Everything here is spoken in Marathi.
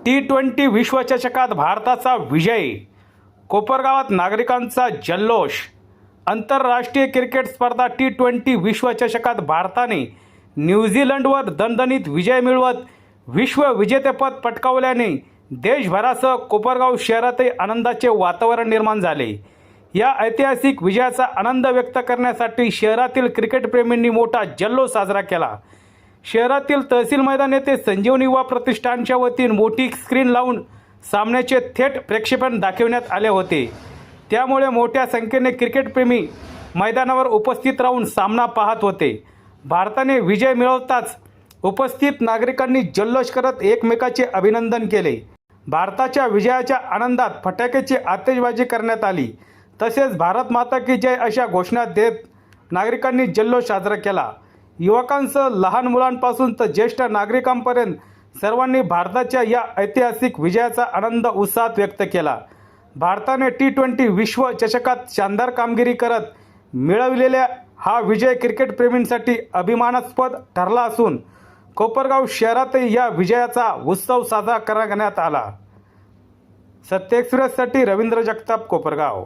T20 विश्वचषकात भारताचा विजय, कोपरगावात नागरिकांचा जल्लोष. आंतरराष्ट्रीय क्रिकेट स्पर्धा T20 विश्वचषकात भारताने न्यूझीलंडवर दणदणीत विजय मिळवत विश्वविजेतेपद पटकावल्याने देशभरासह कोपरगाव शहरातही आनंदाचे वातावरण निर्माण झाले. या ऐतिहासिक विजयाचा आनंद व्यक्त करण्यासाठी शहरातील क्रिकेटप्रेमींनी मोठा जल्लोष साजरा केला. शहरातील तहसील मैदान येथे संजीवनी युवा प्रतिष्ठानच्या वतीने मोठी स्क्रीन लावून सामन्याचे थेट प्रक्षेपण दाखवण्यात आले होते. त्यामुळे मोठ्या संख्येने क्रिकेटप्रेमी मैदानावर उपस्थित राहून सामना पाहत होते. भारताने विजय मिळवताच उपस्थित नागरिकांनी जल्लोष करत एकमेकाचे अभिनंदन केले. भारताच्या विजयाच्या आनंदात फटाक्याची आतिषबाजी करण्यात आली. तसेच भारत माता की जय अशा घोषणा देत नागरिकांनी जल्लोष साजरा केला. युवकांसह लहान मुलांपासून तर ज्येष्ठ नागरिकांपर्यंत सर्वांनी भारताच्या या ऐतिहासिक विजयाचा आनंद उत्साहात व्यक्त केला. भारताने T20 विश्वचषकात शानदार कामगिरी करत मिळविलेला हा विजय क्रिकेटप्रेमींसाठी अभिमानास्पद ठरला असून कोपरगाव शहरातही या विजयाचा उत्सव साजरा करण्यात आला. सत्य एक्सप्रेससाठी रवींद्र जगताप, कोपरगाव.